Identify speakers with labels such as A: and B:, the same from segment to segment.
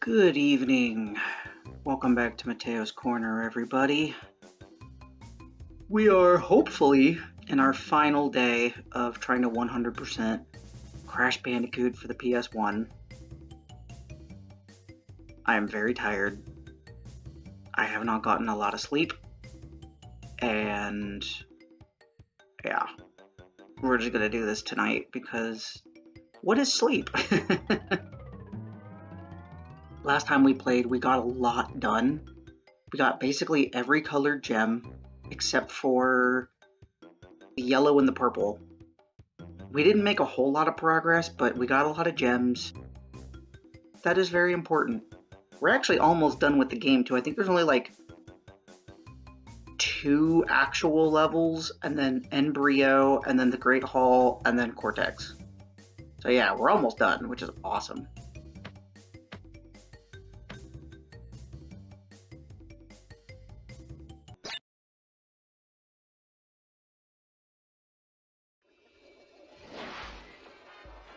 A: Good evening. Welcome back to Matteo's Corner, everybody. We are hopefully in our final day of trying to 100% Crash Bandicoot for the PS1. I am very tired. I have not gotten a lot of sleep. And yeah, we're just gonna do this tonight because what is sleep? Last time we played, we got a lot done. We got basically every colored gem except for the yellow and the purple. We didn't make a whole lot of progress, but we got a lot of gems. That is very important. We're actually almost done with the game too. I think there's only like 2 actual levels, and then Embryo, and then the Great Hall, and then Cortex. So yeah, we're almost done, which is awesome.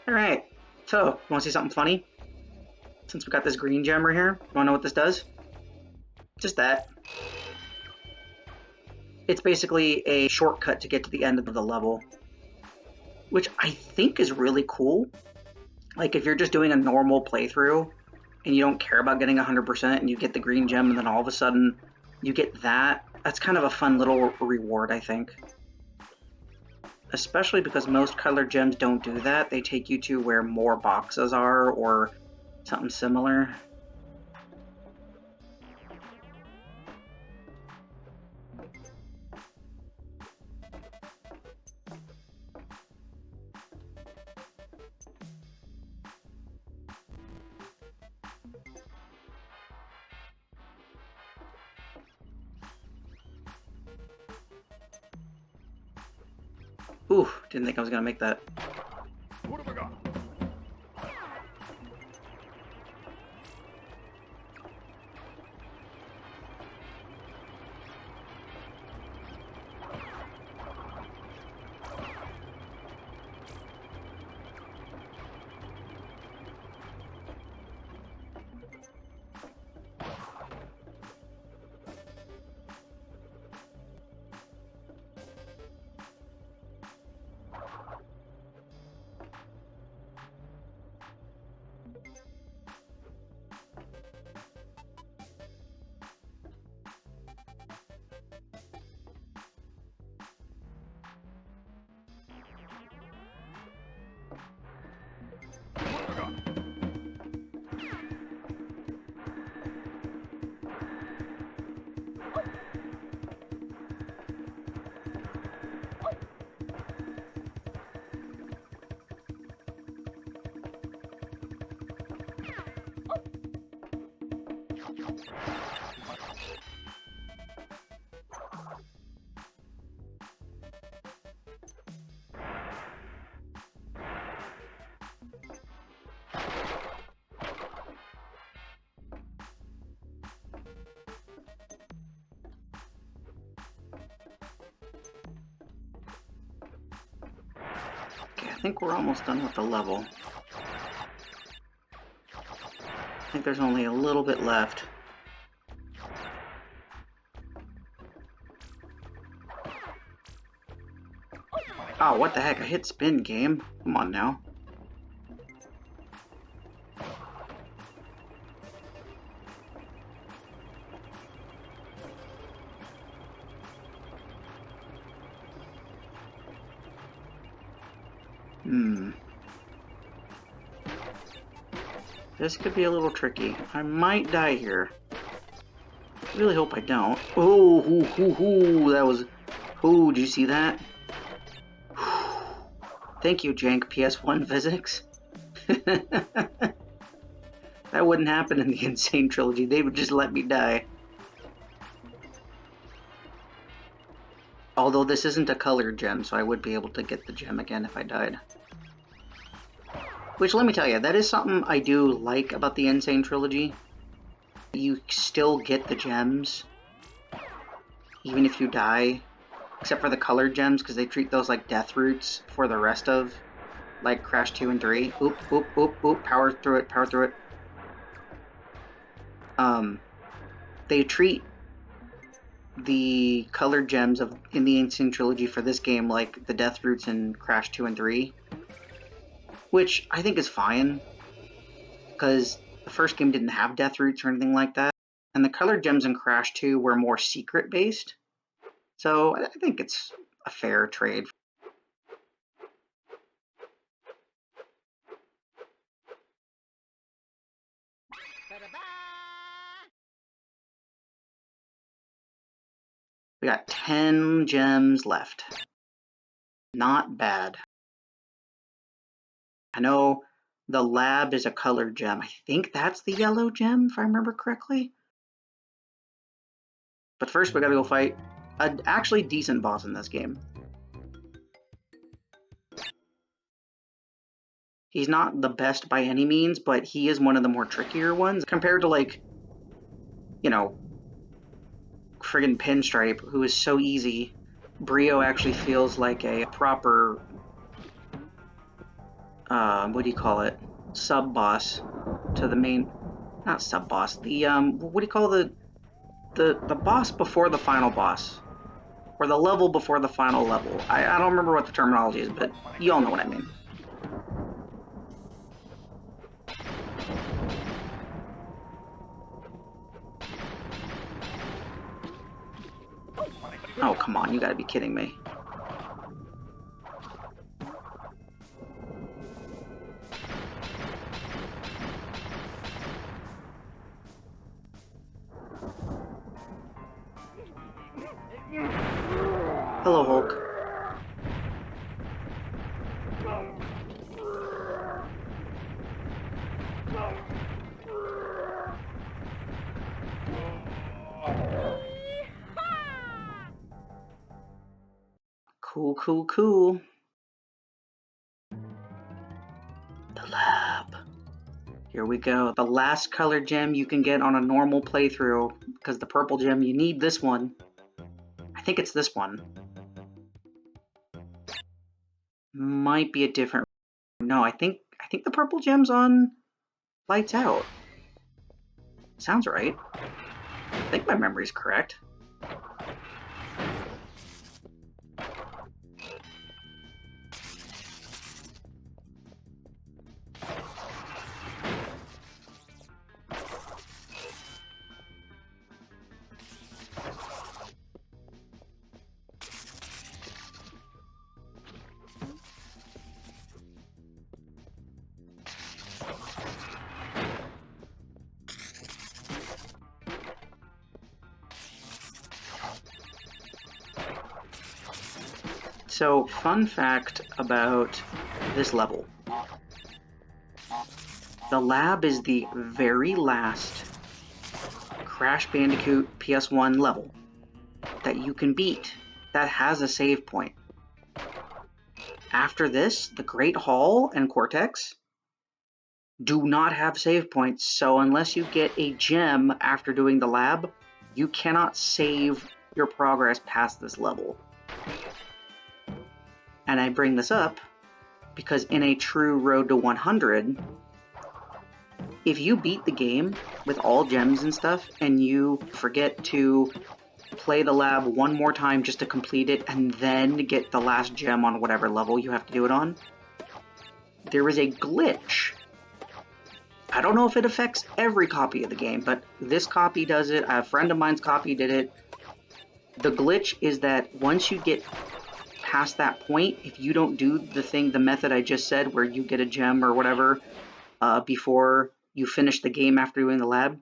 A: Alright, so, you wanna see something funny? Since we got this green gem right here, you wanna know what this does? Just that. It's basically a shortcut to get to the end of the level, which I think is really cool. Like, if you're just doing a normal playthrough, and you don't care about getting 100%, and you get the green gem, and then all of a sudden, you get that, that's kind of a fun little reward, I think. Especially because most colored gems don't do that. They take you to where more boxes are, or something similar. Ooh, didn't think I was gonna make that.
B: What have I got?
A: Okay, I think we're almost done with the level. I think there's only a little bit left. Oh, what the heck? I hit spin, game. Come on now. This could be a little tricky. I might die here. I really hope I don't. Oh, that was... Oh, did you see that? Thank you, jank PS1 physics. That wouldn't happen in the Insane Trilogy. They would just let me die. Although this isn't a colored gem, so I would be able to get the gem again if I died. Which, let me tell you, that is something I do like about the Insane Trilogy. You still get the gems, even if you die. Except for the colored gems, because they treat those like death roots for the rest of, like, Crash 2 and 3. Oop, oop, oop, oop, power through it, power through it. They treat the colored gems in the Ancient Trilogy for this game like the Death Roots in Crash 2 and 3, which I think is fine, because the first game didn't have Death Roots or anything like that, and the colored gems in Crash 2 were more secret-based, so I think it's a fair trade. We got 10 gems left. Not bad. I know the lab is a colored gem. I think that's the yellow gem, if I remember correctly. But first we gotta go fight an actually decent boss in this game. He's not the best by any means, but he is one of the more trickier ones compared to, like, you know, friggin' Pinstripe, who is so easy. Brio actually feels like a proper, what do you call it? Sub-boss to the main, not sub-boss, the, what do you call the boss before the final boss? Or the level before the final level. I don't remember what the terminology is, but you all know what I mean. Oh, come on, you gotta be kidding me. Hello, Hulk. Cool, cool, cool. The lab. Here we go. The last color gem you can get on a normal playthrough, because the purple gem, you need this one. I think it's this one. Might be a different... No, I think the purple gem's on Lights Out. Sounds right. I think my memory's correct. So, fun fact about this level. The lab is the very last Crash Bandicoot PS1 level that you can beat that has a save point. After this, the Great Hall and Cortex do not have save points, so unless you get a gem after doing the lab, you cannot save your progress past this level. And I bring this up because in a true Road to 100, if you beat the game with all gems and stuff and you forget to play the lab one more time just to complete it and then get the last gem on whatever level you have to do it on, there is a glitch. I don't know if it affects every copy of the game, but this copy does it. A friend of mine's copy did it. The glitch is that once you get past that point, if you don't do the method I just said, where you get a gem or whatever before you finish the game after doing the lab,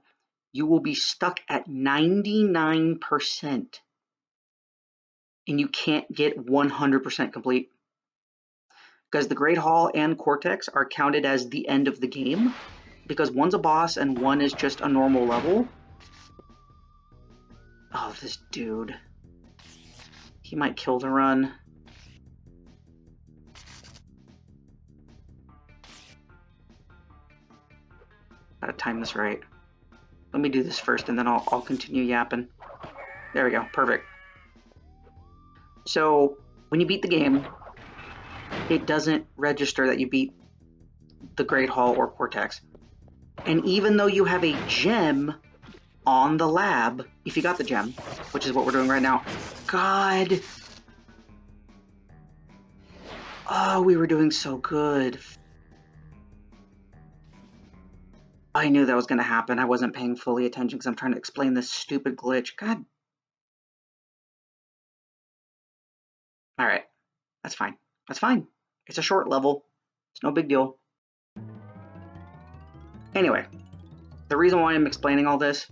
A: you will be stuck at 99%. And you can't get 100% complete. Because the Great Hall and Cortex are counted as the end of the game, because one's a boss and one is just a normal level. Oh, this dude. He might kill the run. Gotta time this right. Let me do this first and then I'll continue yapping. There we go, perfect. So, when you beat the game, it doesn't register that you beat the Great Hall or Cortex. And even though you have a gem on the lab if you got the gem, which is what we're doing right now. God! Oh, we were doing so good. I knew that was going to happen. I wasn't paying fully attention because I'm trying to explain this stupid glitch. God. Alright, that's fine. That's fine. It's a short level. It's no big deal. Anyway, the reason why I'm explaining all this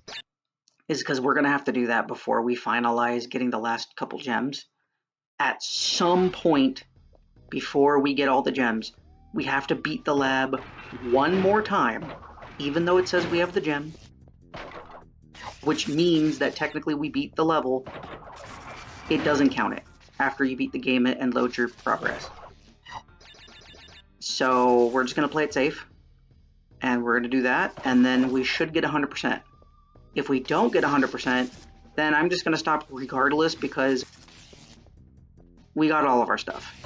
A: is because we're going to have to do that before we finalize getting the last couple gems. At some point before we get all the gems, we have to beat the lab one more time, even though it says we have the gem, which means that technically we beat the level. It doesn't count it after you beat the game and load your progress. So we're just going to play it safe, and we're going to do that, and then we should get 100%. If we don't get 100%, then I'm just going to stop regardless because we got all of our stuff.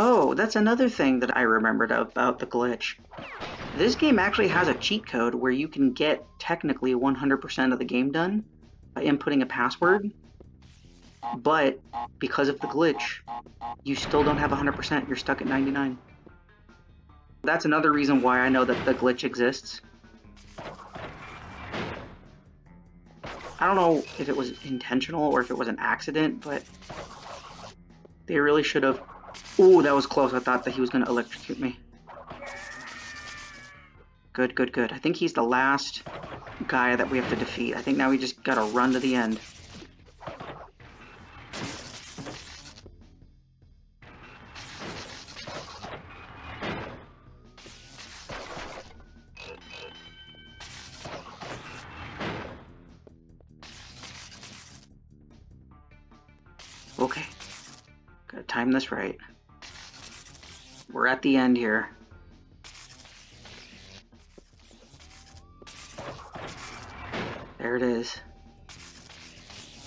A: Oh, that's another thing that I remembered about the glitch. This game actually has a cheat code where you can get technically 100% of the game done by inputting a password, but because of the glitch, you still don't have 100%, you're stuck at 99. That's another reason why I know that the glitch exists. I don't know if it was intentional or if it was an accident, but they really should have. Ooh, that was close. I thought that he was going to electrocute me. Good, good, good. I think he's the last guy that we have to defeat. I think now we just gotta run to the end. Okay. Gotta time this right. We're at the end here. There it is.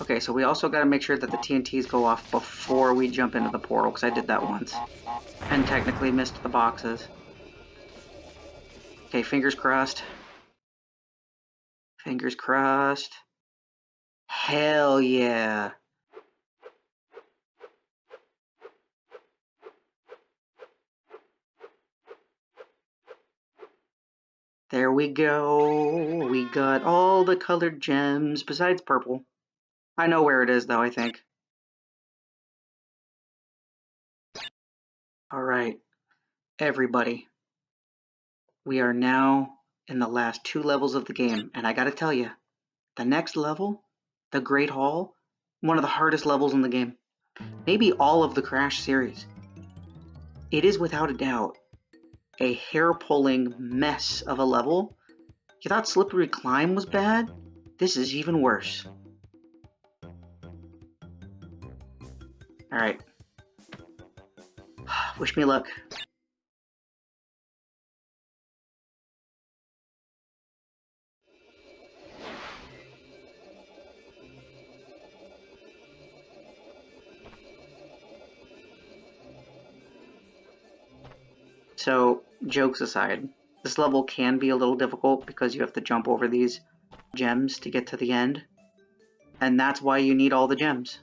A: Okay, so we also gotta make sure that the TNTs go off before we jump into the portal, because I did that once. And technically missed the boxes. Okay, fingers crossed. Fingers crossed. Hell yeah. There we go. We got all the colored gems besides purple. I know where it is though, I think. Alright, everybody. We are now in the last 2 levels of the game, and I gotta tell you, the next level, the Great Hall, one of the hardest levels in the game. Maybe all of the Crash series. It is without a doubt a hair-pulling mess of a level. You thought Slippery Climb was bad? This is even worse. Alright. Wish me luck. So, jokes aside, this level can be a little difficult because you have to jump over these gems to get to the end. And that's why you need all the gems.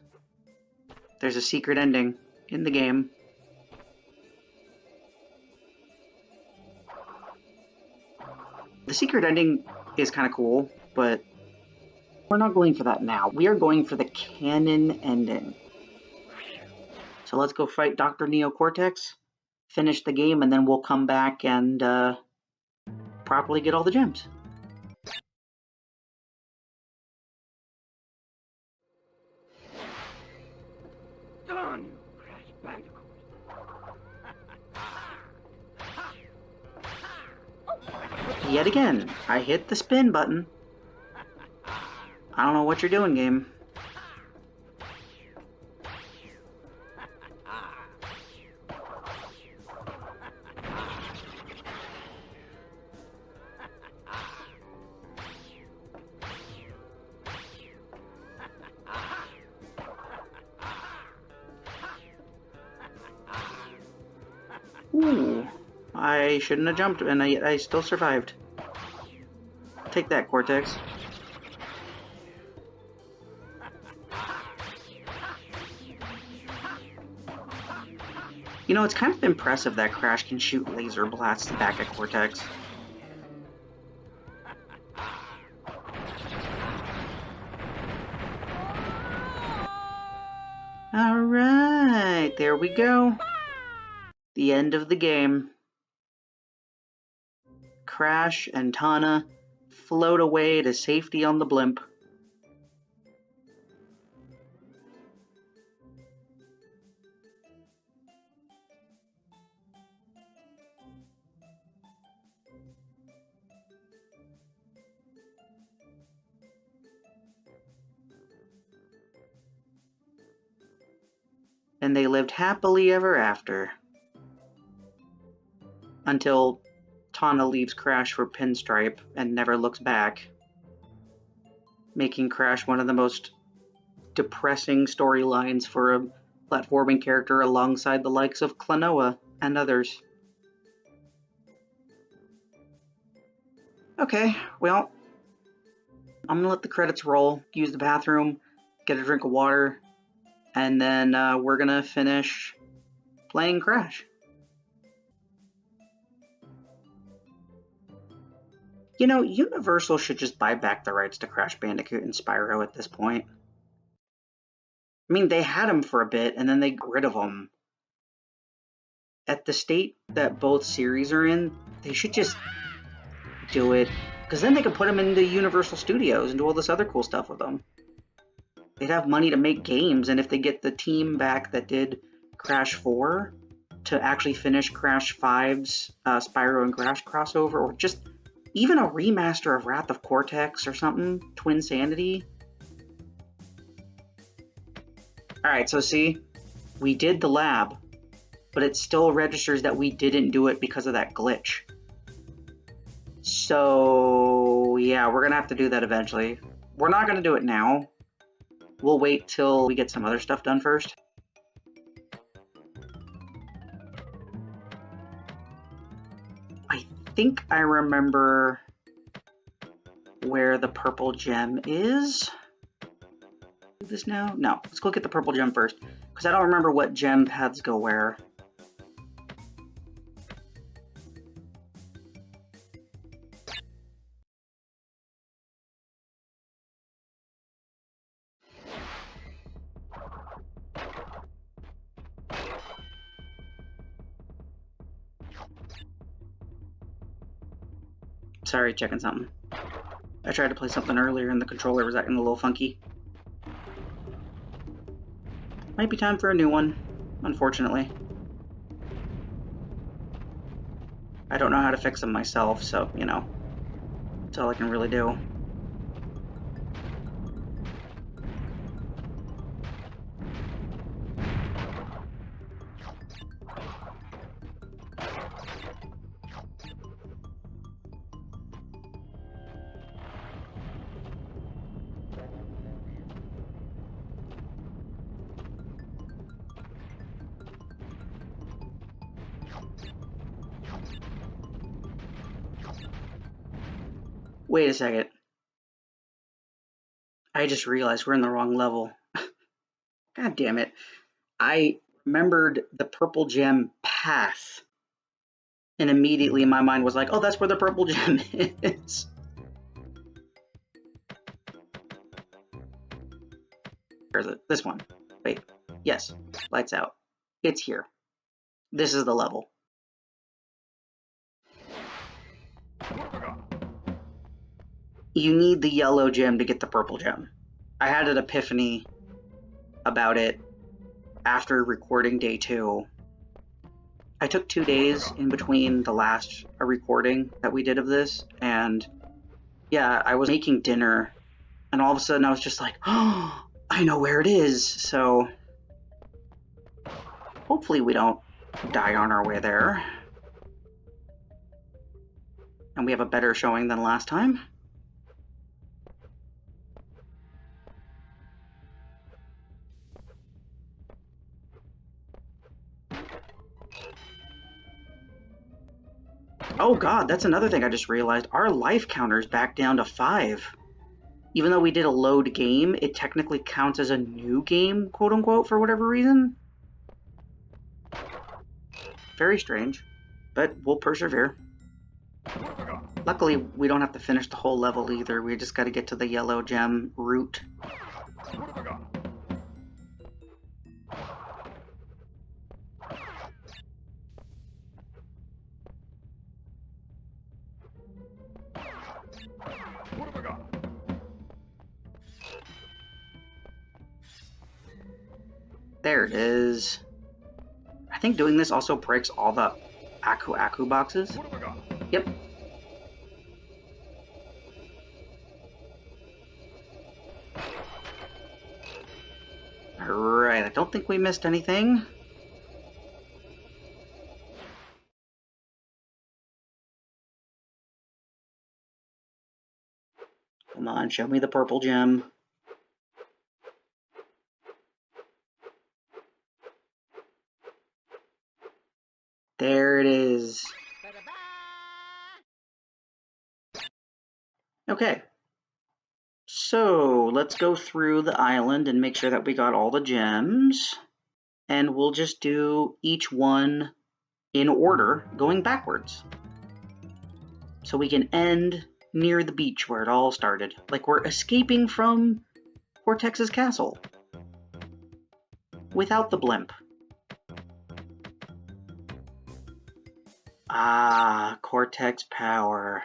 A: There's a secret ending in the game. The secret ending is kind of cool, but we're not going for that now. We are going for the canon ending. So let's go fight Dr. Neo Cortex, finish the game, and then we'll come back and properly get all the gems.
B: Done, you Crash Bandicoot.
A: Yet again, I hit the spin button. I don't know what you're doing, game. Ooh, I shouldn't have jumped, and I still survived. Take that, Cortex. You know, it's kind of impressive that Crash can shoot laser blasts back at Cortex. Alright, there we go. The end of the game. Crash and Tana float away to safety on the blimp. And they lived happily ever after. Until Tana leaves Crash for Pinstripe and never looks back, making Crash one of the most depressing storylines for a platforming character alongside the likes of Klonoa and others. Okay, well, I'm gonna let the credits roll, use the bathroom, get a drink of water, and then we're gonna finish playing Crash. You know, Universal should just buy back the rights to Crash Bandicoot and Spyro at this point. I mean, they had them for a bit, and then they got rid of them. At the state that both series are in, they should just do it, because then they could put them into Universal Studios and do all this other cool stuff with them. They'd have money to make games, and if they get the team back that did Crash 4 to actually finish Crash 5's Spyro and Crash crossover, or just even a remaster of Wrath of Cortex or something, Twin Sanity. Alright, so see, we did the lab, but it still registers that we didn't do it because of that glitch. So, yeah, we're gonna have to do that eventually. We're not gonna do it now. We'll wait till we get some other stuff done first. I think I remember where the purple gem is. Do this now? No, let's go get the purple gem first, because I don't remember what gem paths go where. Sorry, checking something. I tried to play something earlier and the controller was acting a little funky. Might be time for a new one, unfortunately. I don't know how to fix them myself, so, you know, that's all I can really do. Wait a second. I just realized we're in the wrong level. God damn it. I remembered the purple gem path, and immediately my mind was like, oh, that's where the purple gem is. Where is it? This one. Wait. Yes. Lights out. It's here. This is the level.
B: What have I got?
A: you need the yellow gem to get the purple gem. I had an epiphany about it after recording day 2. I took 2 days in between the last recording that we did of this, and yeah, I was making dinner, and all of a sudden I was just like, oh, I know where it is. So hopefully we don't die on our way there, and we have a better showing than last time. Oh god, that's another thing I just realized. Our life counter's back down to 5. Even though we did a load game, it technically counts as a new game, quote unquote, for whatever reason. Very strange, but we'll persevere. Luckily, we don't have to finish the whole level either. We just got to get to the yellow gem route. There it is. I think doing this also breaks all the Aku boxes. Yep. Alright, I don't think we missed anything. Come on, show me the purple gem. There it is. Okay. So, let's go through the island and make sure that we got all the gems. And we'll just do each one in order, going backwards. So we can end near the beach where it all started. Like we're escaping from Cortex's castle. Without the blimp. Ah, Cortex power.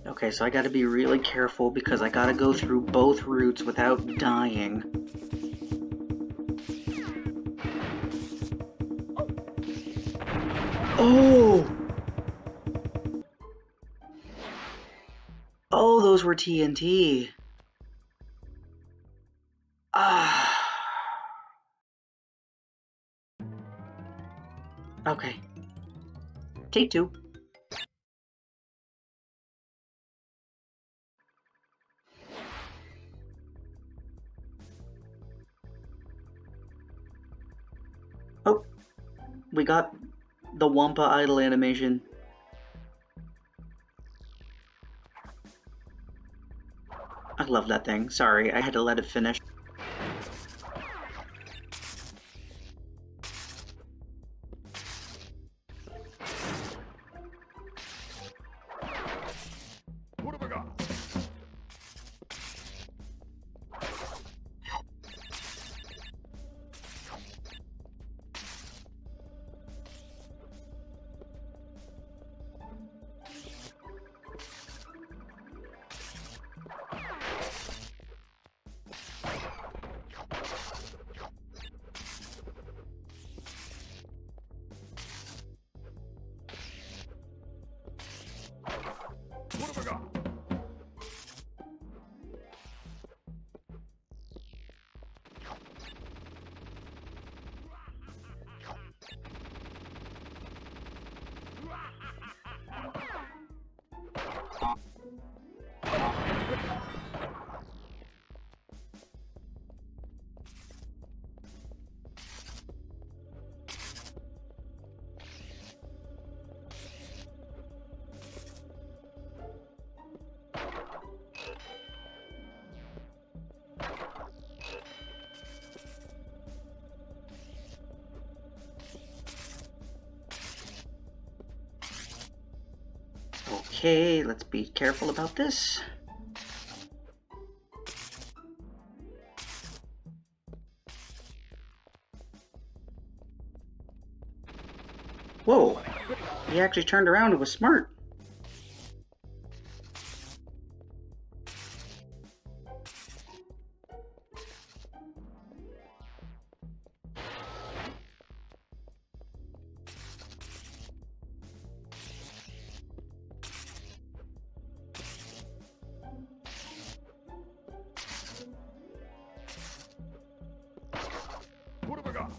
A: Okay, so I gotta be really careful because I gotta go through both routes without dying. Oh! Oh, those were TNT. Ah. Okay. Take 2. Oh, we got the wumpa idle animation. I love that thing. Sorry, I had to let it finish. Okay, let's be careful about this. Whoa, he actually turned around and was smart.
B: What have I got?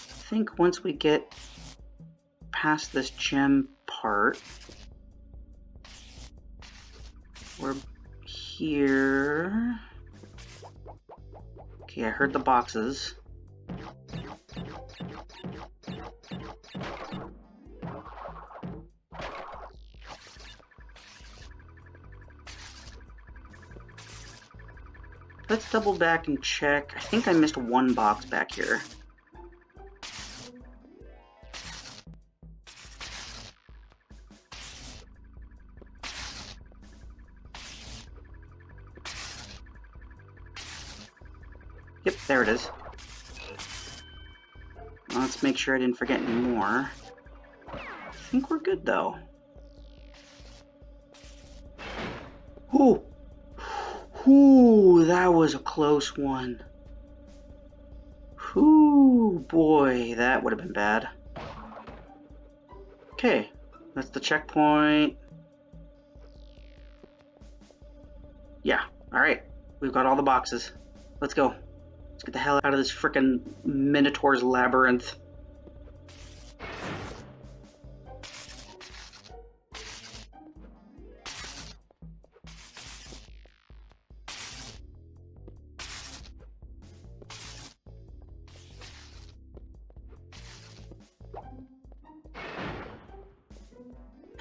A: I think once we get past this gem part, we're here. Okay, I heard the boxes. Let's double back and check. I think I missed one box back here. Yep, there it is. Let's make sure I didn't forget any more. I think we're good though. Ooh! Ooh, that was a close one. Ooh, boy, that would have been bad. Okay, that's the checkpoint. Yeah, alright. We've got all the boxes. Let's go. Let's get the hell out of this frickin' Minotaur's labyrinth.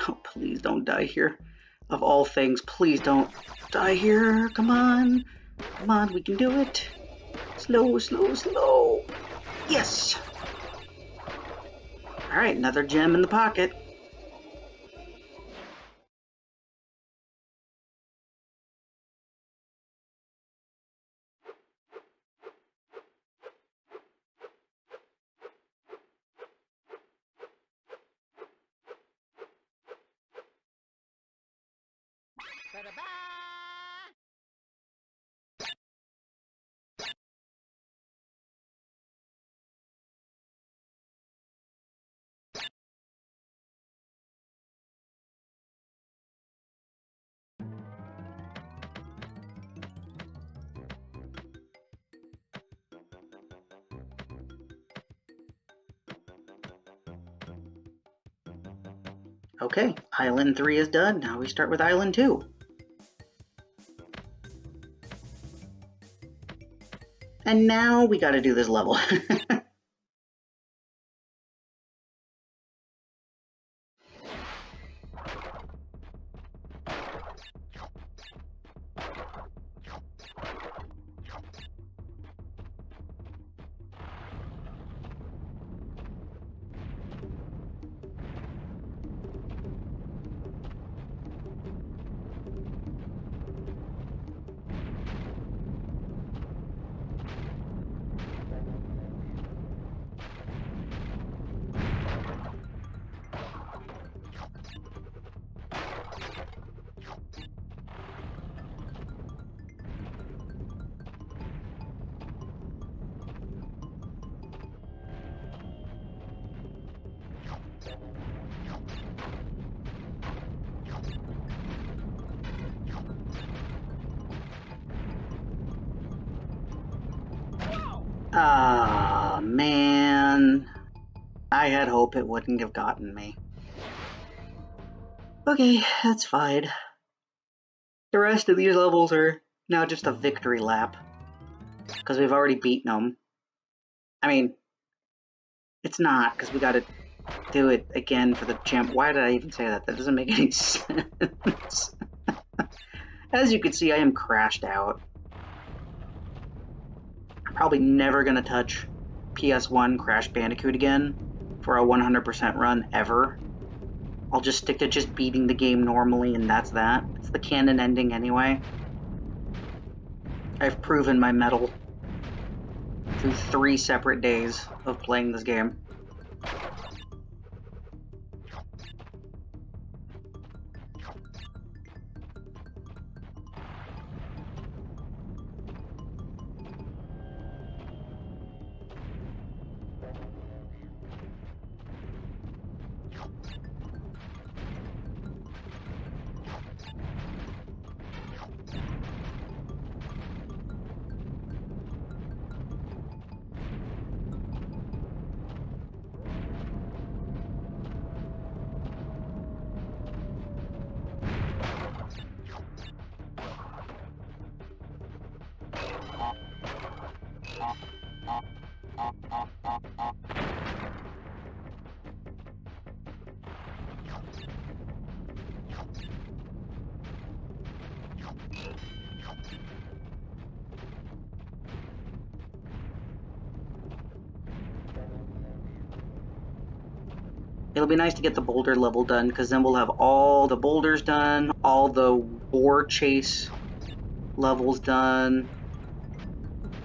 A: Oh, please don't die here. Of all things, please don't die here. Come on. Come on, we can do it. Slow, slow, slow. Yes. All right, another gem in the pocket. Okay, Island 3 is done. Now we start with Island 2. And now we gotta do this level. Ah, man. I had hope it wouldn't have gotten me. Okay, that's fine. The rest of these levels are now just a victory lap. Because we've already beaten them. I mean, it's not, because we gotta do it again for the gem. Why did I even say that? That doesn't make any sense. As you can see, I am crashed out. I'm probably never gonna touch PS1 Crash Bandicoot again for a 100% run ever. I'll just stick to just beating the game normally, and that's that. It's the canon ending anyway. I've proven my mettle through 3 separate days of playing this game. It'll be nice to get the boulder level done, because then we'll have all the boulders done, all the war chase levels done,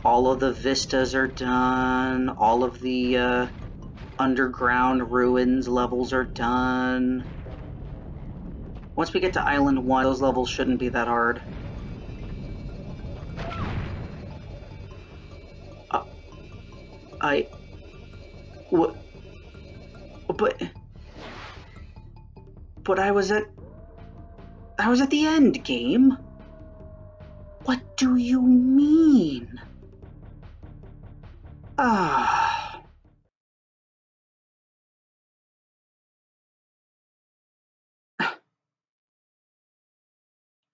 A: all of the vistas are done, all of the underground ruins levels are done. Once we get to Island 1, those levels shouldn't be that hard. What? But I was at the end game. What do you mean? Ah.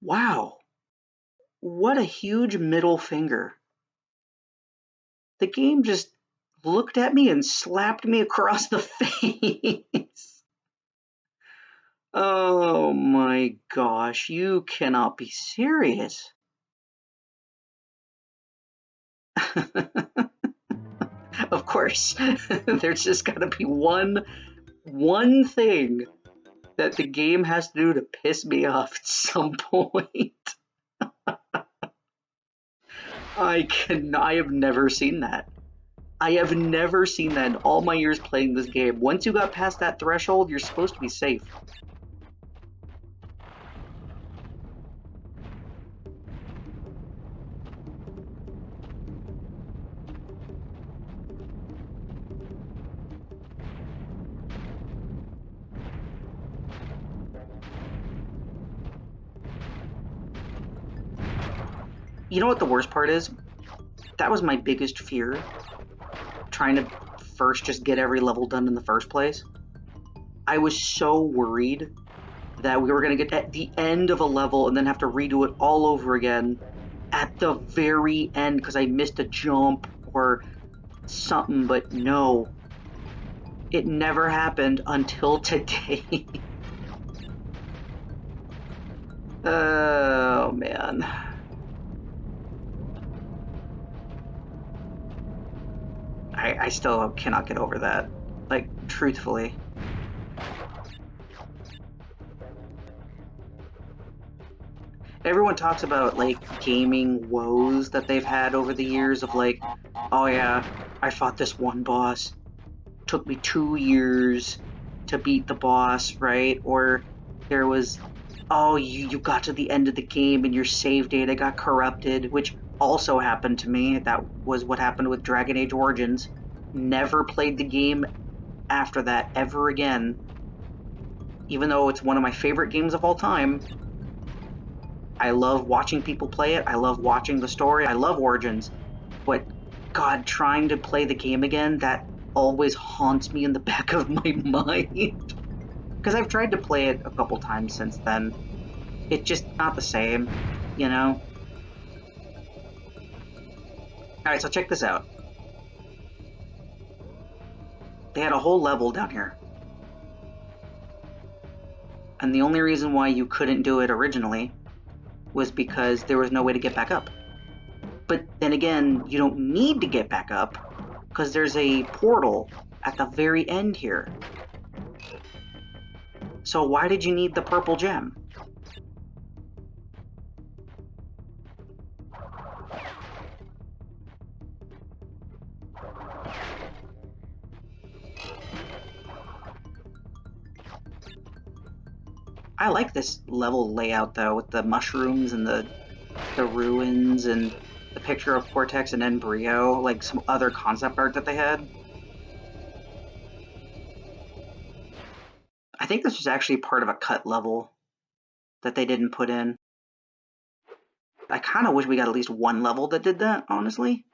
A: Wow. What a huge middle finger. The game just looked at me and slapped me across the face. Oh my gosh, you cannot be serious. Of course, there's just gotta be one thing that the game has to do to piss me off at some point. I have never seen that. I have never seen that in all my years playing this game. Once you got past that threshold, you're supposed to be safe. You know what the worst part is? That was my biggest fear, trying to first just get every level done in the first place. I was so worried that we were going to get at the end of a level and then have to redo it all over again at the very end because I missed a jump or something, but no. It never happened until today. Oh, man. I still cannot get over that. Like, truthfully. Everyone talks about, like, gaming woes that they've had over the years of, like, oh yeah, I fought this one boss. Took me 2 years to beat the boss, right? Or there was, oh, you got to the end of the game and your save data got corrupted, which also happened to me. That was what happened with Dragon Age Origins. Never played the game after that ever again. Even though it's one of my favorite games of all time. I love watching people play it. I love watching the story. I love Origins. But God, trying to play the game again, that always haunts me in the back of my mind. Because I've tried to play it a couple times since then. It's just not the same, you know? Alright, so check this out. They had a whole level down here. And the only reason why you couldn't do it originally was because there was no way to get back up. But then again, you don't need to get back up because there's a portal at the very end here. So why did you need the purple gem? I like this level layout though, with the mushrooms and the ruins and the picture of Cortex and Embryo, like some other concept art that they had. I think this was actually part of a cut level that they didn't put in. I kind of wish we got at least one level that did that, honestly.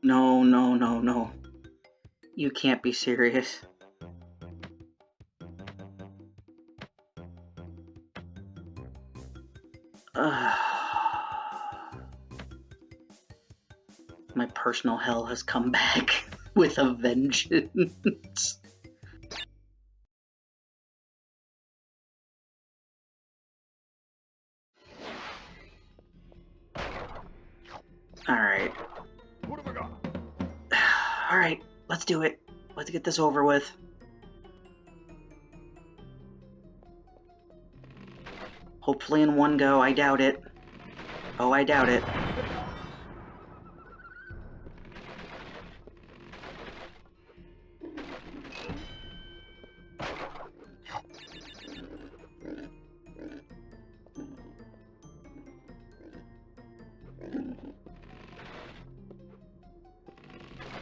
A: No, no, no, no. You can't be serious. My personal hell has come back with a vengeance. Alright.
B: What have I got?
A: Alright, let's do it. Let's get this over with. Hopefully in one go, I doubt it. Oh, I doubt it.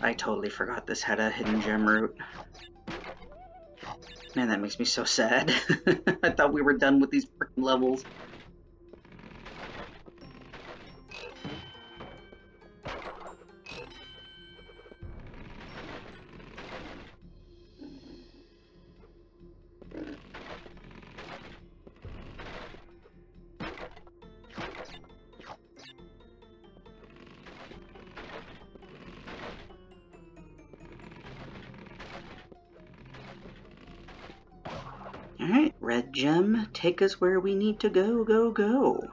A: I totally forgot this had a hidden gem route. Man, that makes me so sad. I thought we were done with these freaking levels. Alright, red gem, take us where we need to go, go, go.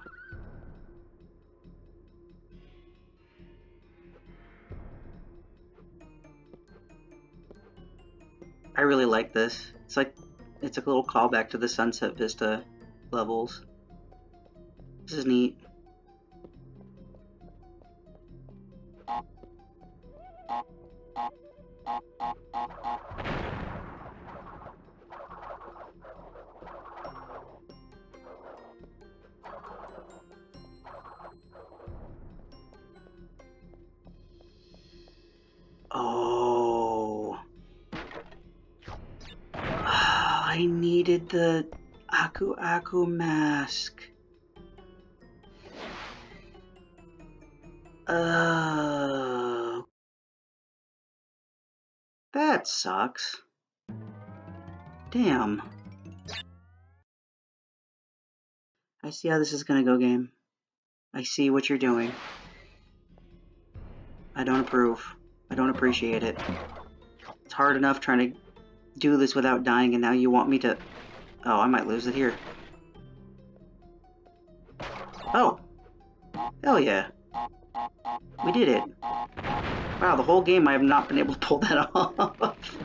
A: I really like this. It's a little callback to the Sunset Vista levels. This is neat. Oh. I needed the Aku Aku mask. That sucks. Damn. I see how this is gonna go, game. I see what you're doing. I don't approve. I don't appreciate it. It's hard enough trying to do this without dying, and now you want me to... Oh, I might lose it here. Oh! Hell yeah. We did it. Wow, the whole game I have not been able to pull that off.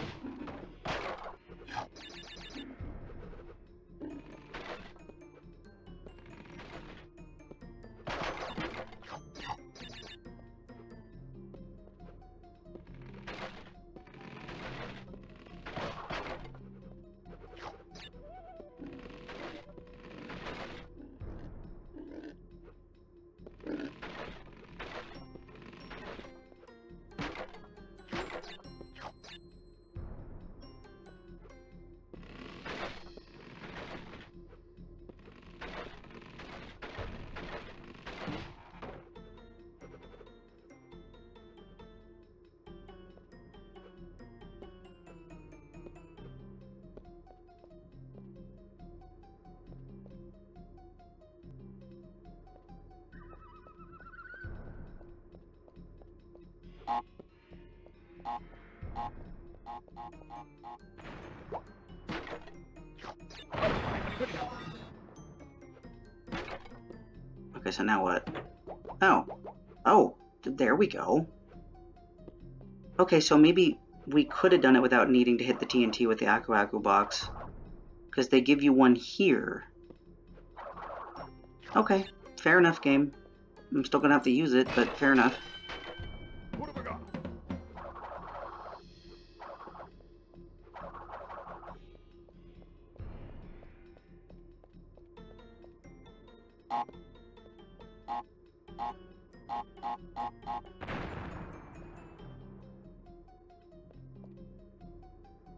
A: Okay, so now what? Oh. Oh, there we go. Okay, so maybe we could have done it without needing to hit the TNT with the Aku Aku box. Because they give you one here. Okay, fair enough, game. I'm still gonna have to use it, but fair enough.
B: What have I got?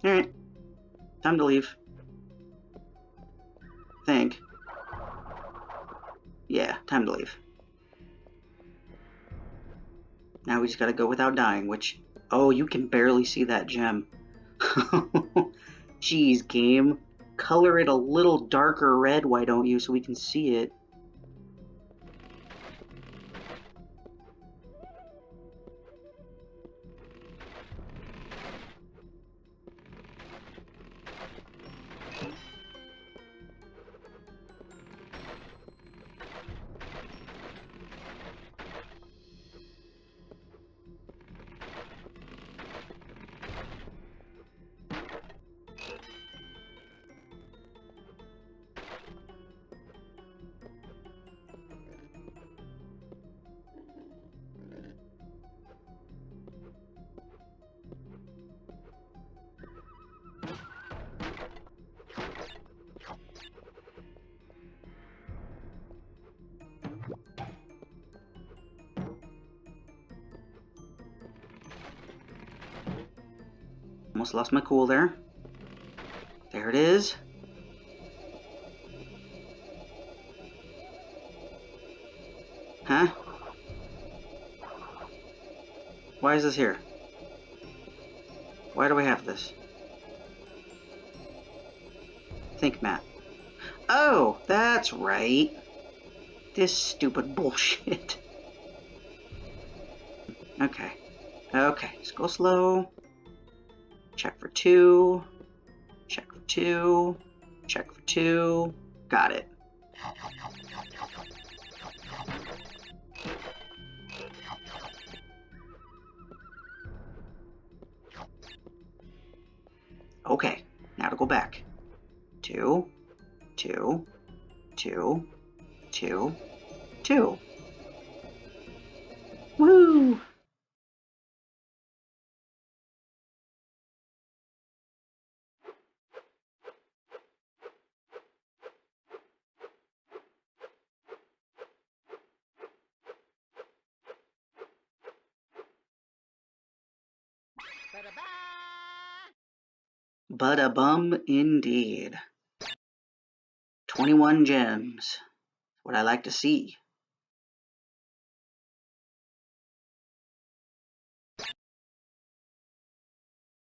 A: Alright. Time to leave. Think. Yeah, time to leave. Now we just gotta go without dying, which... Oh, you can barely see that gem. Jeez, game. Color it a little darker red, why don't you, so we can see it. Almost lost my cool there. There it is. Huh? Why is this here? Why do we have this? Think, Matt. Oh, that's right. This stupid bullshit. Okay. Okay, let's go slow. Check for 2. Check for 2. Check for 2. Got it. Okay, now to go back. 2, 2, 2, 2, 2. Woo! Bada-bum indeed. 21 gems. What I like to see.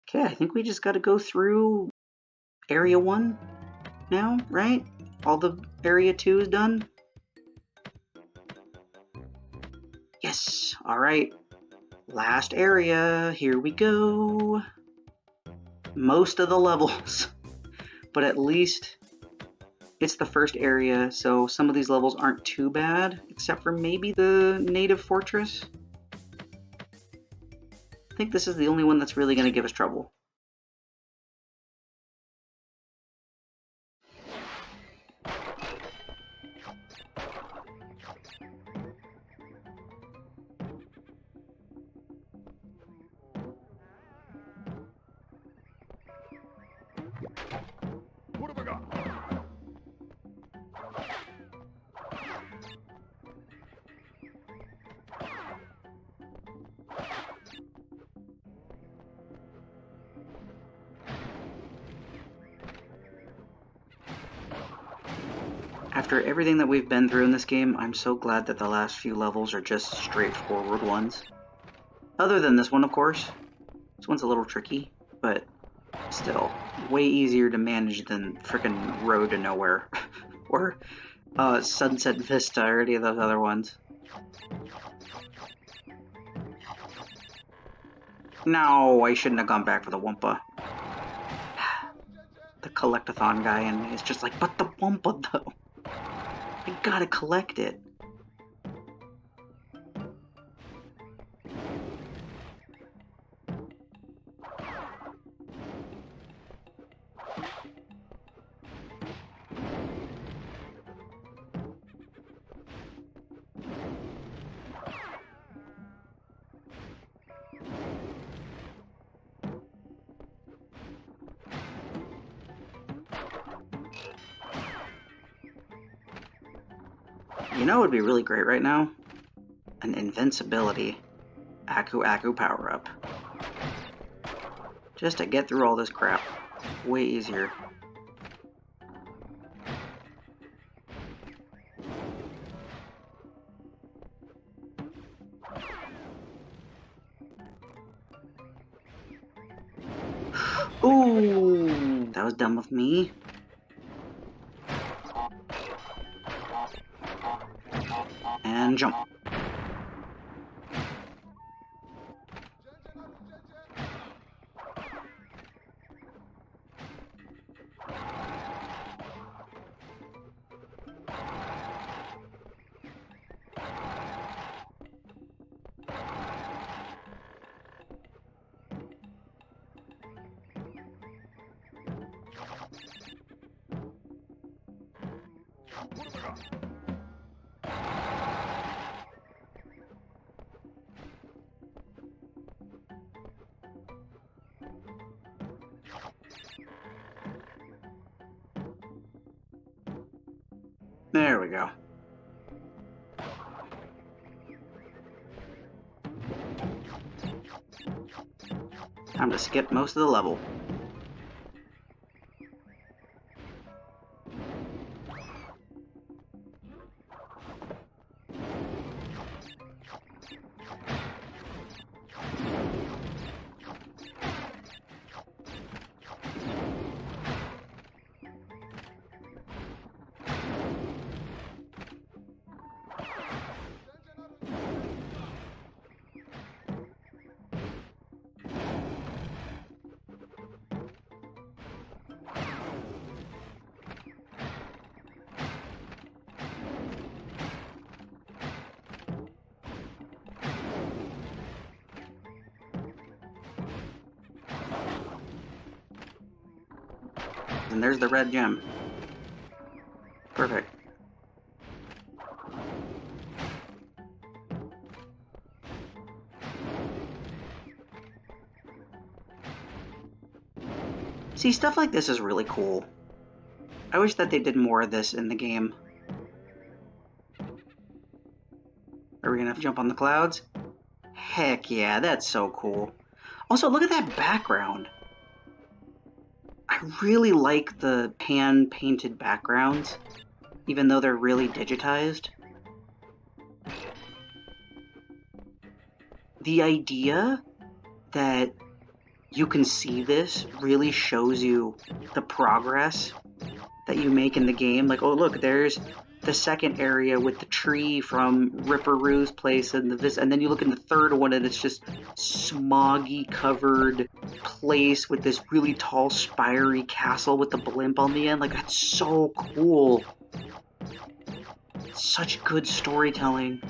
A: Okay, I think we just gotta go through Area 1 now, right? All the Area 2 is done? Yes, alright. Last area, here we go. Most of the levels, but at least it's the first area, so some of these levels aren't too bad, except for maybe the native fortress. I think this is the only one that's really going to give us trouble.
B: What have I got?
A: After everything that we've been through in this game, I'm so glad that the last few levels are just straightforward ones. Other than this one, of course. This one's a little tricky, but still way easier to manage than frickin' Road to Nowhere or Sunset Vista or any of those other ones. No, I shouldn't have gone back for the wumpa. The collectathon guy in me is just like, but the wumpa though. I gotta collect it. know what would be really great right now? An invincibility Aku Aku power-up. Just to get through all this crap. Way easier. Ooh, that was dumb of me. And jump.
B: What have I got?
A: There we go. Time to skip most of the level. And there's the red gem. Perfect. See, stuff like this is really cool. I wish that they did more of this in the game. Are we gonna jump on the clouds? Heck yeah, that's so cool. Also, look at that background. I really like the hand-painted backgrounds, even though they're really digitized. The idea that you can see this really shows you the progress that you make in the game. Like, oh look, there's the second area with the tree from Ripperoo's place, and and then you look in the third one and it's just smoggy covered place with this really tall spiry castle with the blimp on the end. Like, that's so cool. Such good storytelling.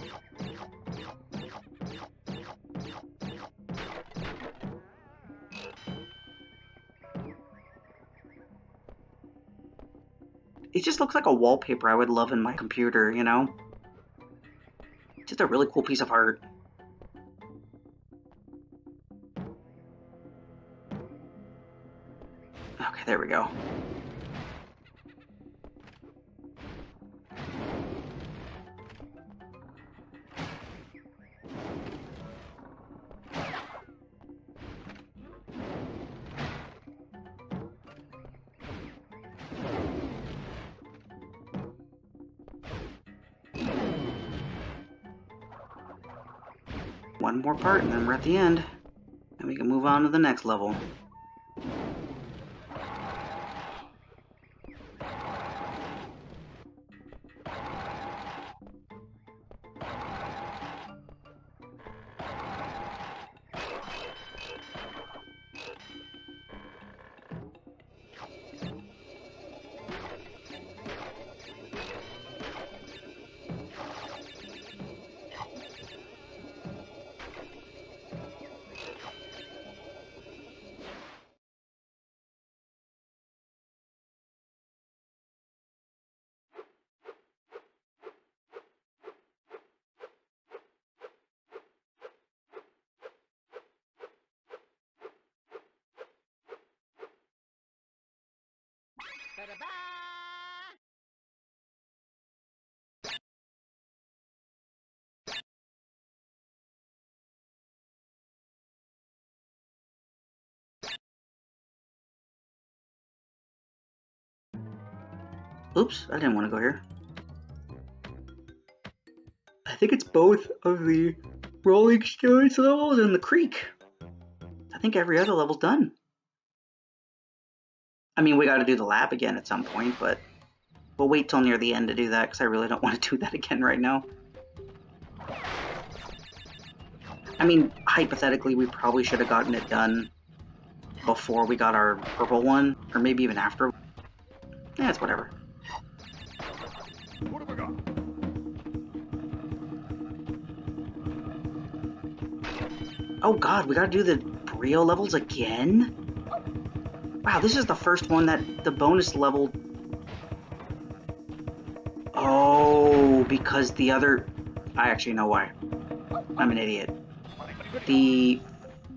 A: It just looks like a wallpaper I would love in my computer, you know? Just a really cool piece of art. Okay, there we go. One more part and then we're at the end. And we can move on to the next level.
C: Ba-da-ba!
A: Oops, I didn't want to go here. I think it's both of the Rolling Stones levels and the creek. I think every other level's done. I mean, we got to do the lab again at some point, but we'll wait till near the end to do that because I really don't want to do that again right now. I mean, hypothetically, we probably should have gotten it done before we got our purple one, or maybe even after. Yeah, it's whatever.
B: What have I got?
A: Oh god, we gotta do the Brio levels again? Wow, this is the first one that the bonus level... Oh, because the other... I actually know why. I'm an idiot. The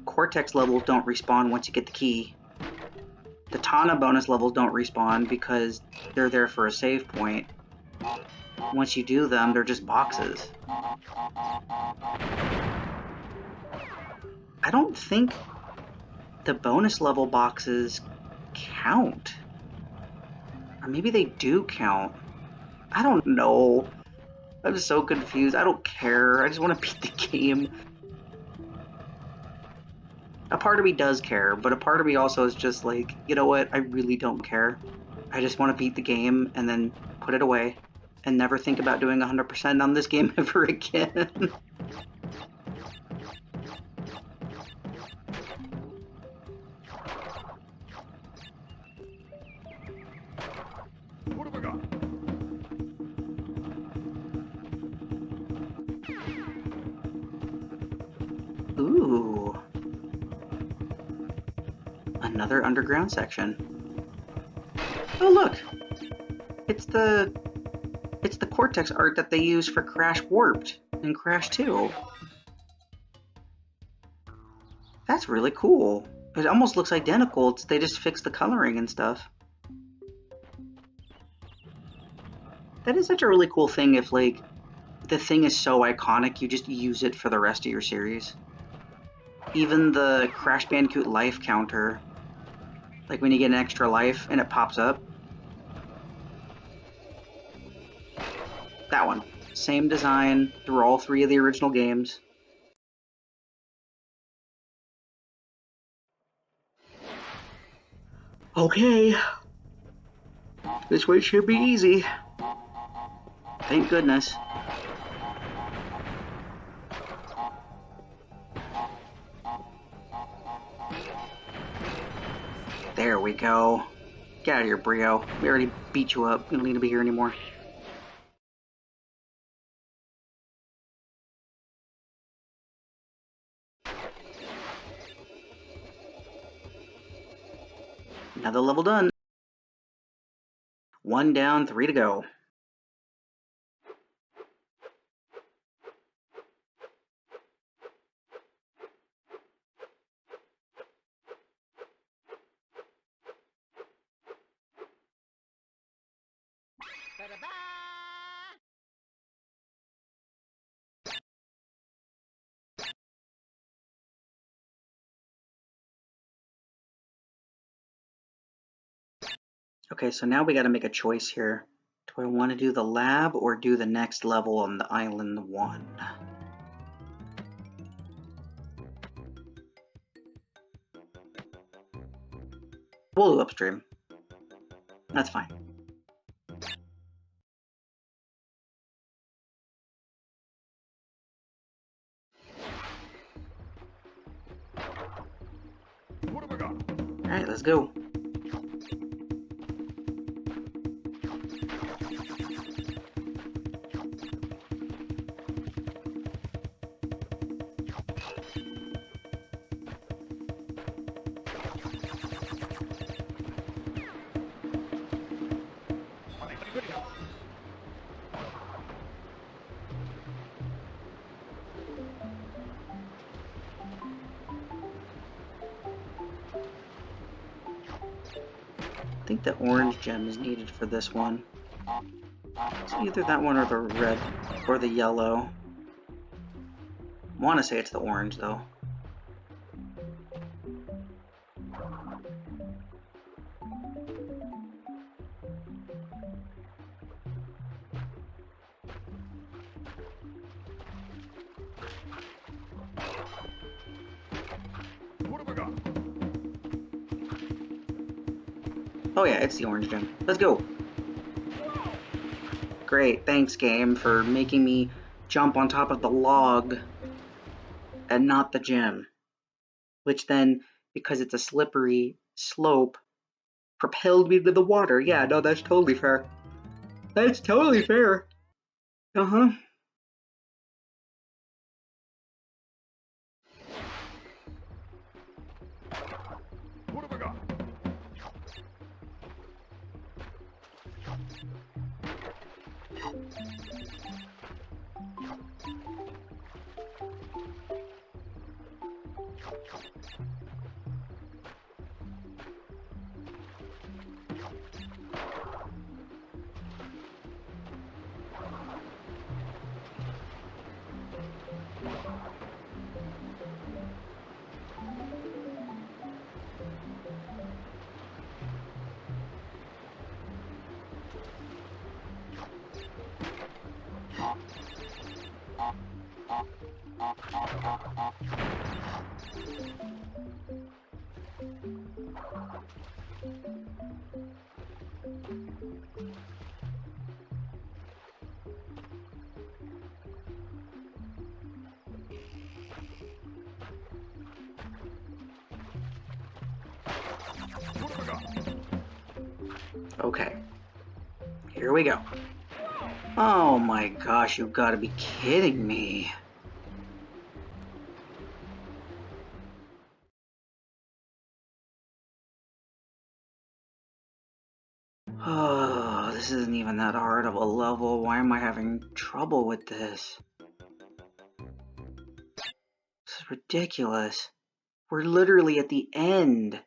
A: cortex levels don't respawn once you get the key. The Tana bonus levels don't respawn because they're there for a save point. Once you do them, they're just boxes. I don't think the bonus level boxes count. Or maybe they do count. I don't know. I'm so confused. I don't care. I just want to beat the game. A part of me does care, but a part of me also is just like, you know what? I really don't care. I just want to beat the game and then put it away and never think about doing 100% on this game ever again.
B: What have I got?
A: Ooh. Another underground section. Oh look! It's the cortex art that they use for Crash Warped in Crash 2. That's really cool. It almost looks identical. They just fixed the coloring and stuff. That is such a really cool thing if, like, the thing is so iconic, you just use it for the rest of your series. Even the Crash Bandicoot life counter, like when you get an extra life and it pops up. That one. Same design through all three of the original games. Okay. This way should be easy. Thank goodness. There we go. Get out of here, Brio. We already beat you up. You don't need to be here anymore. Another level done. 1 down, 3 to go. Okay, so now we got to make a choice here. Do I want to do the lab or do the next level on the island 1? We'll do upstream. That's fine.
B: What have I got?
A: Alright, let's go. I think the orange gem is needed for this one. It's either that one or the red or the yellow. I want to say it's the orange though. Oh yeah, it's the orange gem. Let's go. Great, thanks game for making me jump on top of the log and not the gem. Which then, because it's a slippery slope, propelled me to the water. Yeah, no, that's totally fair. That's totally fair. Uh-huh.
B: What have I got? What have I got?
A: Okay. Here we go. Oh my gosh, you've got to be kidding me. Oh, this isn't even that hard of a level. Why am I having trouble with this? This is ridiculous. We're literally at the end.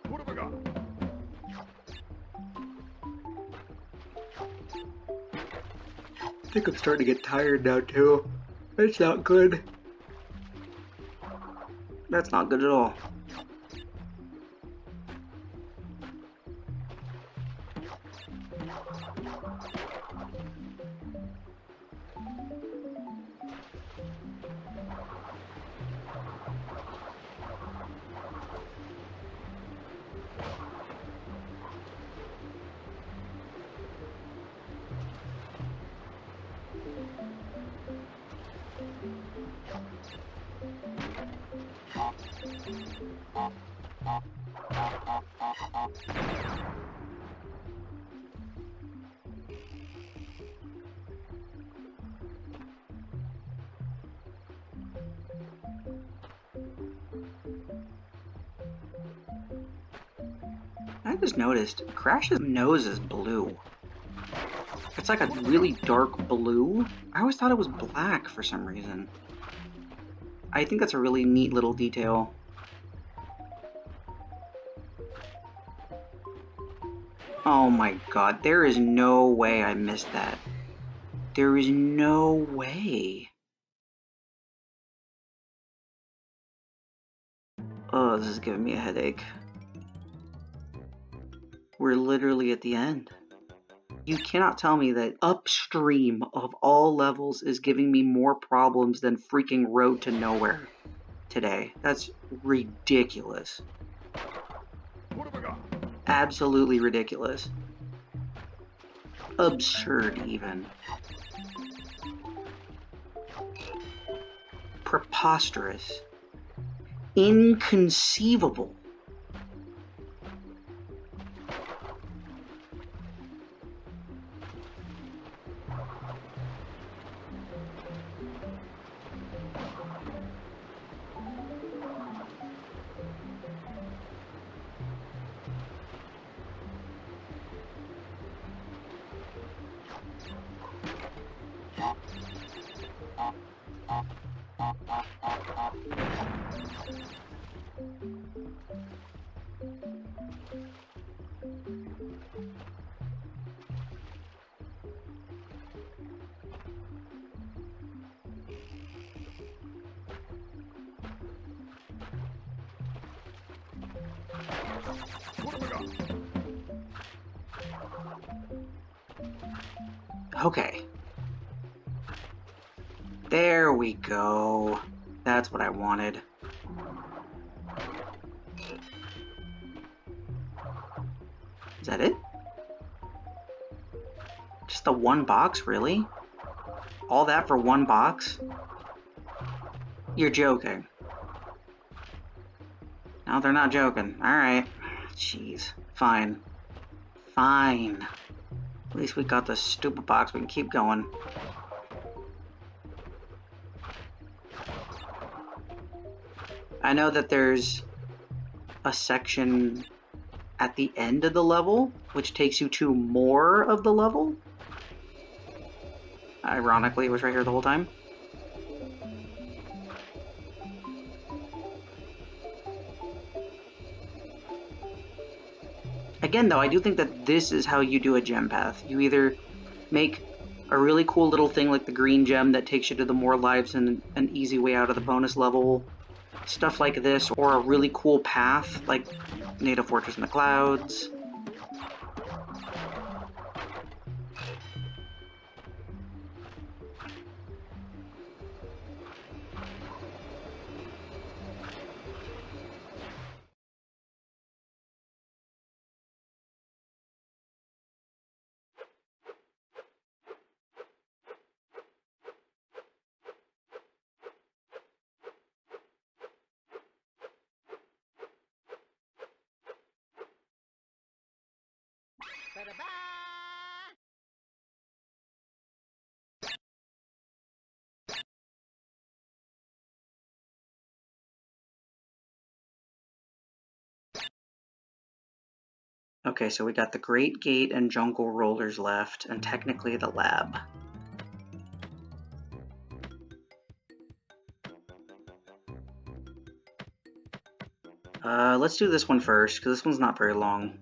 B: What have I got?
A: I think I'm starting to get tired now too. That's not good. That's not good at all. I just noticed Crash's nose is blue. It's like a really dark blue. I always thought it was black for some reason. I think that's a really neat little detail. Oh my god, there is no way I missed that. There is no way. Oh, this is giving me a headache. We're literally at the end. You cannot tell me that upstream of all levels is giving me more problems than freaking Road to Nowhere today. That's ridiculous.
B: What have I got?
A: Absolutely ridiculous. Absurd, even. Preposterous. Inconceivable.
B: What have I got?
A: Okay. There we go. That's what I wanted. Is that it? Just the one box, really? All that for one box? You're joking. No, they're not joking. Alright. Jeez. Fine. Fine. At least we got the stupid box. We can keep going. I know that there's a section at the end of the level, which takes you to more of the level. Ironically, it was right here the whole time. Again, though, I do think that this is how you do a gem path. You either make a really cool little thing like the green gem that takes you to the more lives and an easy way out of the bonus level, stuff like this, or a really cool path like Native Fortress in the Clouds. Okay, so we got the Great Gate and Jungle Rollers left, and technically the lab. Let's do this one first, because this one's not very long.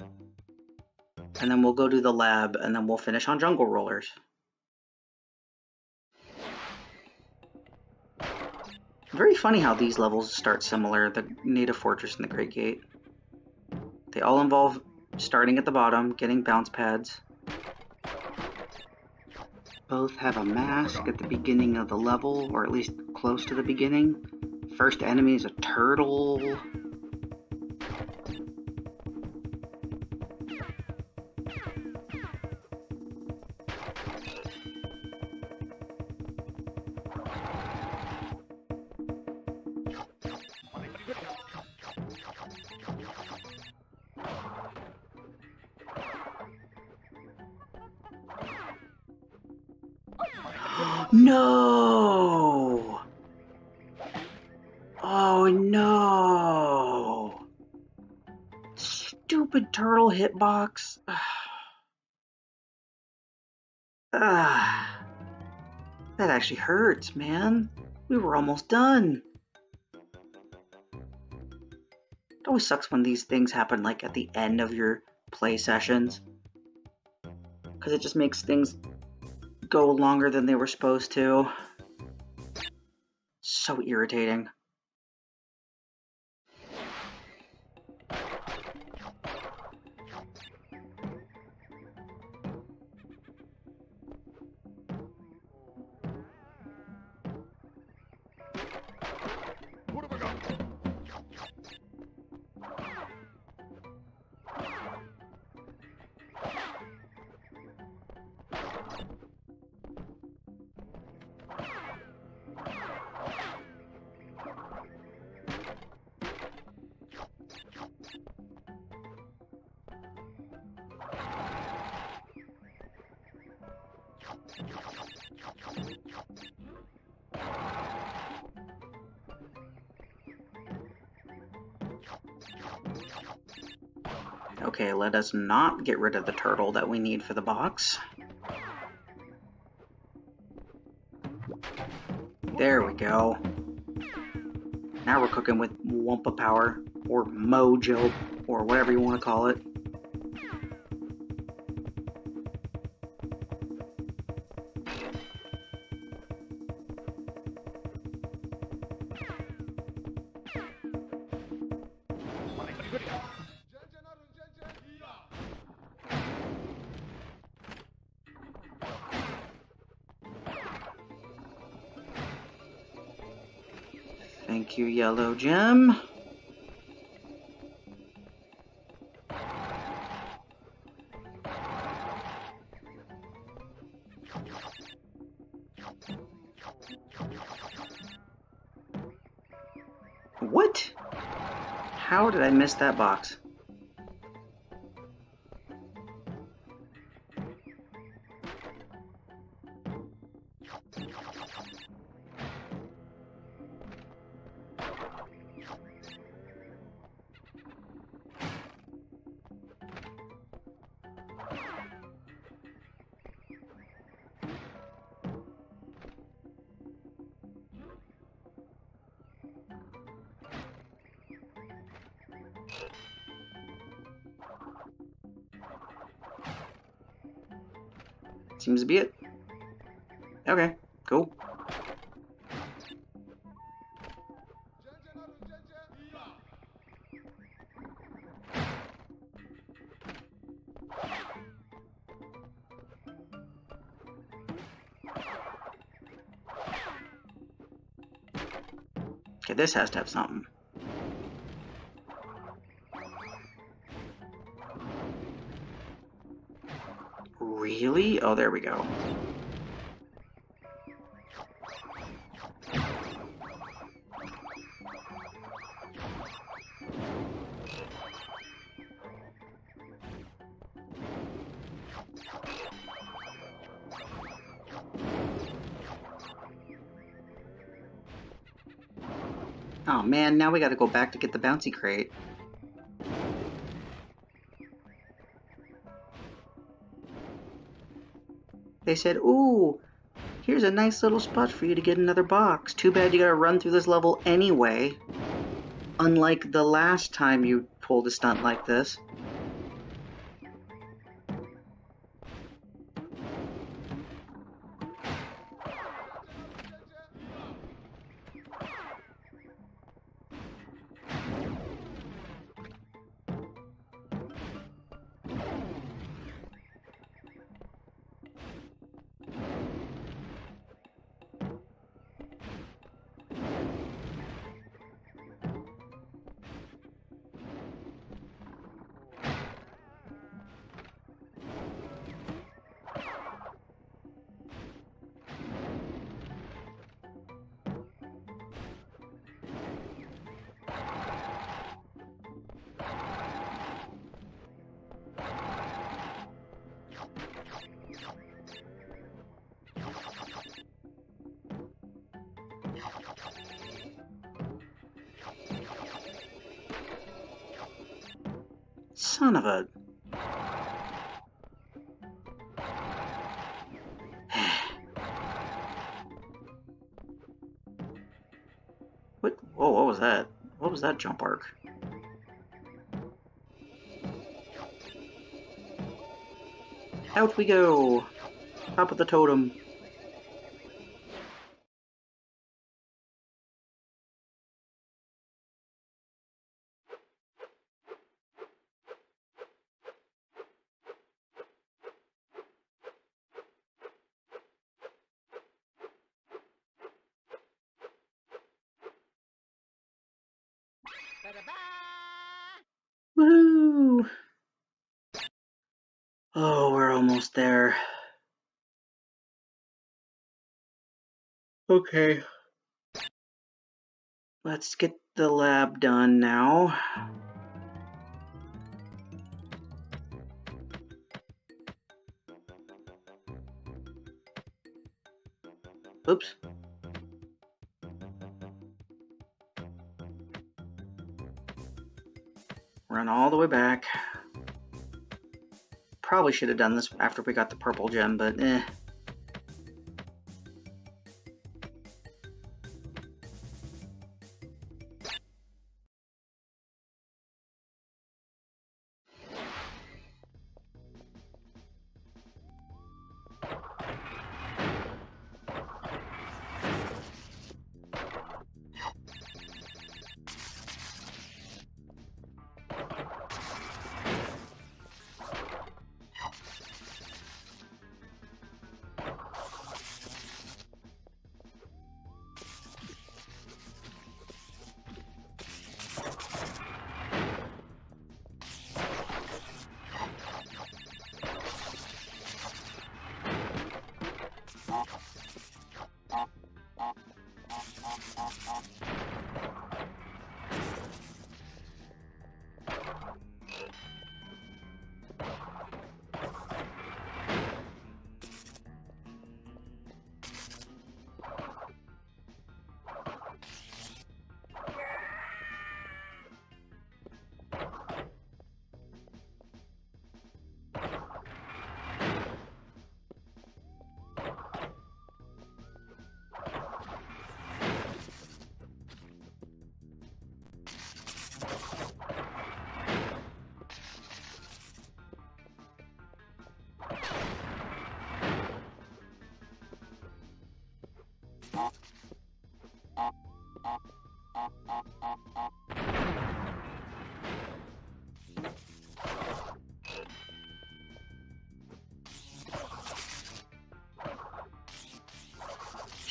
A: And then we'll go to the lab, and then we'll finish on Jungle Rollers. Very funny how these levels start similar, the Native Fortress and the Great Gate. They all involve starting at the bottom, getting bounce pads. Both have a mask at the beginning of the level, or at least close to the beginning. First enemy is a turtle. No! Oh no! Stupid turtle hitbox. That actually hurts, man. We were almost done. It always sucks when these things happen like at the end of your play sessions, because it just makes things go longer than they were supposed to. So irritating.
B: What have I got?
A: Okay, let us not get rid of the turtle that we need for the box. There we go. Now we're cooking with wumpa power, or mojo, or whatever you want to call it. Thank you, yellow gem. What? How did I miss that box? Seems to be it. Okay, cool. Okay, this has to have something. Really? Oh, there we go. Oh man, now we gotta go back to get the bouncy crate. They said, ooh, here's a nice little spot for you to get another box. Too bad you gotta run through this level anyway. Unlike the last time you pulled a stunt like this. Son of a... What? Whoa, what was that? What was that jump arc? Out we go! Top of the totem. Woohoo! Oh, we're almost there. Okay. Let's get the lab done now. Oops. Run all the way back. Probably should have done this after we got the purple gem, but eh.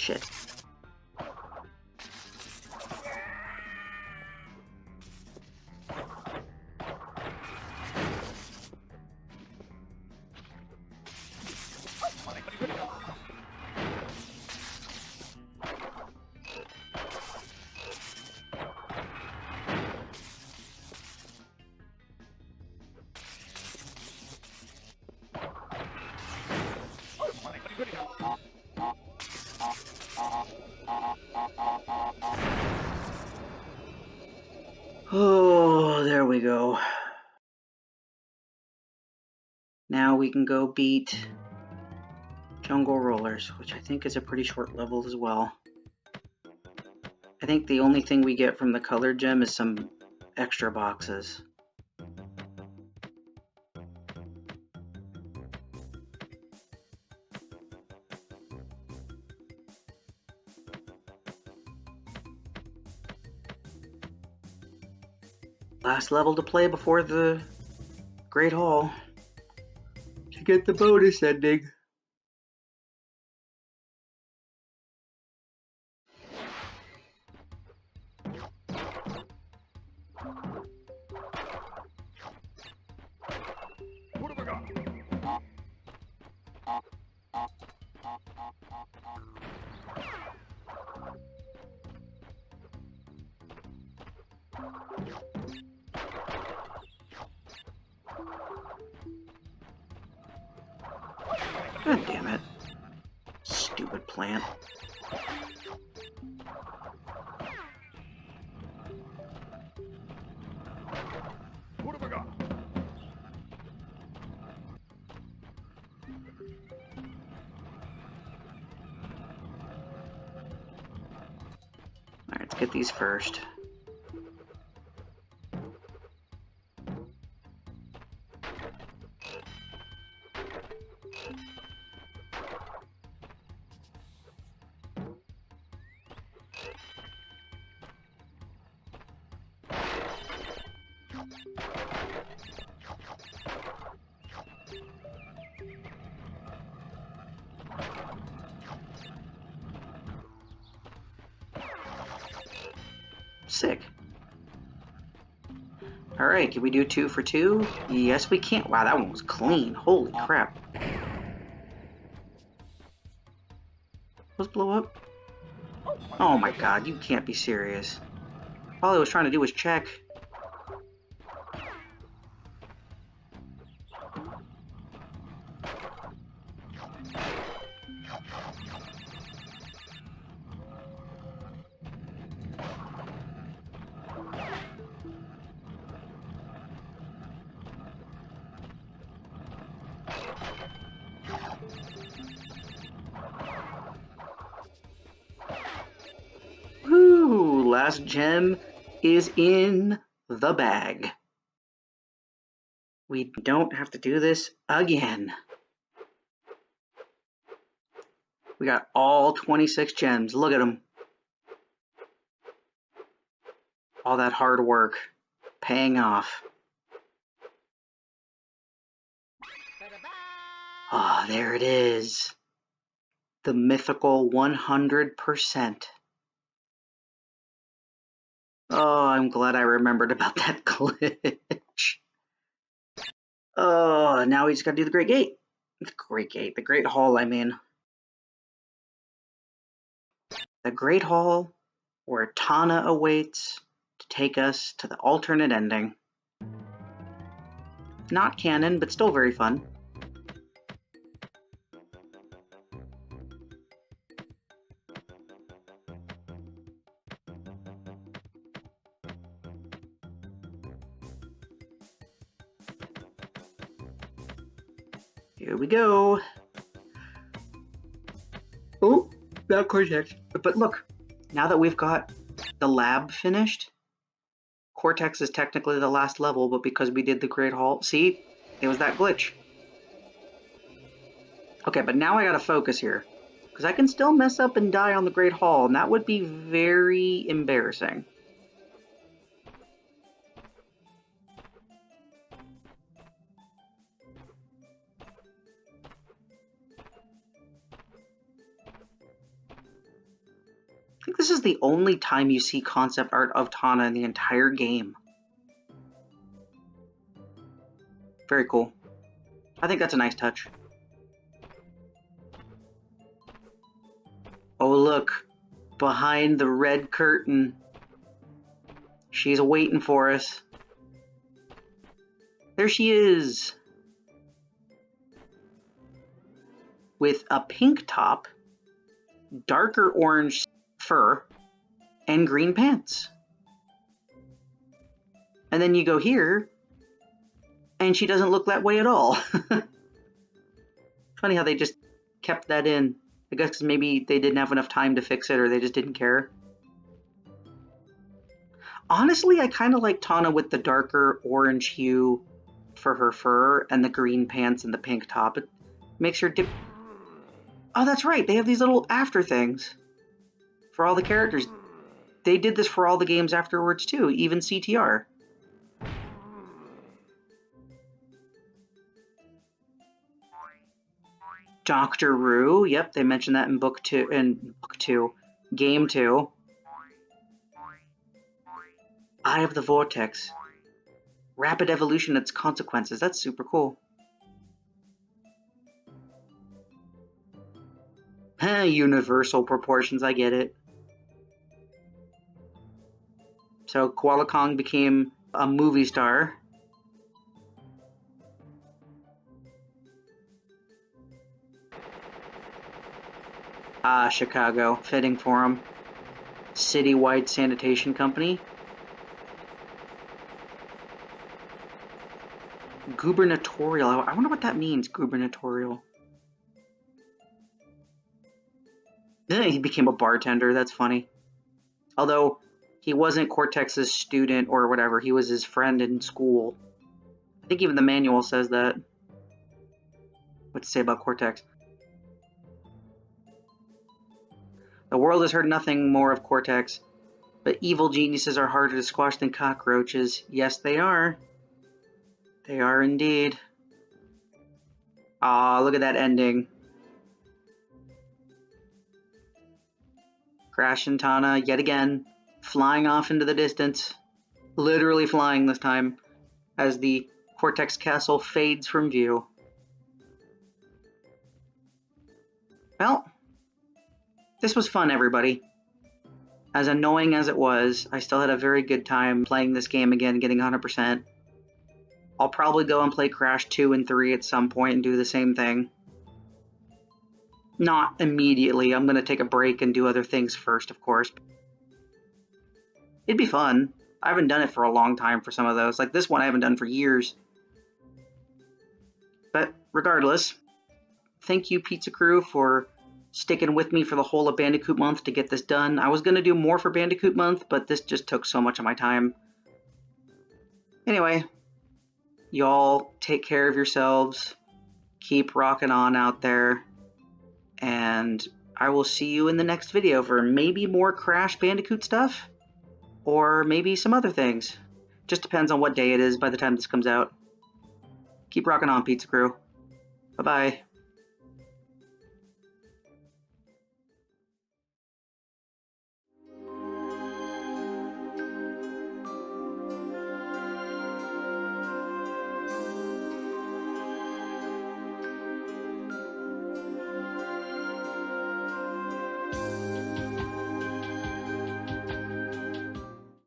A: Shit. Oh, there we go. Now we can go beat Jungle Rollers, which I think is a pretty short level as well. I think the only thing we get from the colored gem is some extra boxes. Last level to play before the Great Hall to get the bonus ending.
B: What have I got?
A: God damn it. Stupid plant.
B: What have I got?
A: Alright, let's get these first. Sick. Alright, can we do 2 for 2? Yes, we can. Wow, that one was clean. Holy crap. Let's blow up. Oh my god, you can't be serious. All I was trying to do was check. Woo! Last gem is in the bag. We don't have to do this again. We got all 26 gems. Look at them. All that hard work paying off. Ah, oh, there it is. The mythical 100%. Oh, I'm glad I remembered about that glitch. Oh, now we just gotta do the Great Gate. The Great Gate. The Great Hall, I mean. The Great Hall, where Tana awaits to take us to the alternate ending. Not canon, but still very fun. Here we go. Oh, that cortex. But look, now that we've got the lab finished, Cortex is technically the last level, but because we did the Great Hall, see, it was that glitch. Okay, but now I gotta focus here, because I can still mess up and die on the Great Hall, and that would be very embarrassing. I think this is the only time you see concept art of Tana in the entire game. Very cool. I think that's a nice touch. Oh, look. Behind the red curtain. She's waiting for us. There she is. With a pink top, darker orange fur, and green pants. And then you go here, and she doesn't look that way at all. Funny how they just kept that in. I guess 'cause maybe they didn't have enough time to fix it, or they just didn't care. Honestly, I kind of like Tana with the darker orange hue for her fur and the green pants and the pink top. It makes her dip. Oh, that's right. They have these little after things for all the characters. They did this for all the games afterwards too, even CTR. Dr. Rue, yep, they mentioned that in Game 2. Eye of the Vortex. Rapid evolution and its consequences. That's super cool. Universal proportions, I get it. So Koala Kong became a movie star. Ah, Chicago. Fitting for him. Citywide sanitation company. Gubernatorial. I wonder what that means, gubernatorial. He became a bartender. That's funny. Although he wasn't Cortex's student or whatever. He was his friend in school. I think even the manual says that. What to say about Cortex? The world has heard nothing more of Cortex, but evil geniuses are harder to squash than cockroaches. Yes, they are. They are indeed. Aw, look at that ending. Crash and Tana, yet again, flying off into the distance. Literally flying this time, as the Cortex Castle fades from view. Well, this was fun, everybody. As annoying as it was, I still had a very good time playing this game again, getting 100%. I'll probably go and play Crash 2 and 3 at some point and do the same thing. Not immediately. I'm going to take a break and do other things first, of course. It'd be fun. I haven't done it for a long time for some of those. Like this one I haven't done for years. But regardless, thank you, Pizza Crew, for sticking with me for the whole of Bandicoot Month to get this done. I was going to do more for Bandicoot Month, but this just took so much of my time. Anyway, y'all take care of yourselves. Keep rocking on out there. And I will see you in the next video for maybe more Crash Bandicoot stuff. Or maybe some other things. Just depends on what day it is by the time this comes out. Keep rocking on, Pizza Crew. Bye-bye.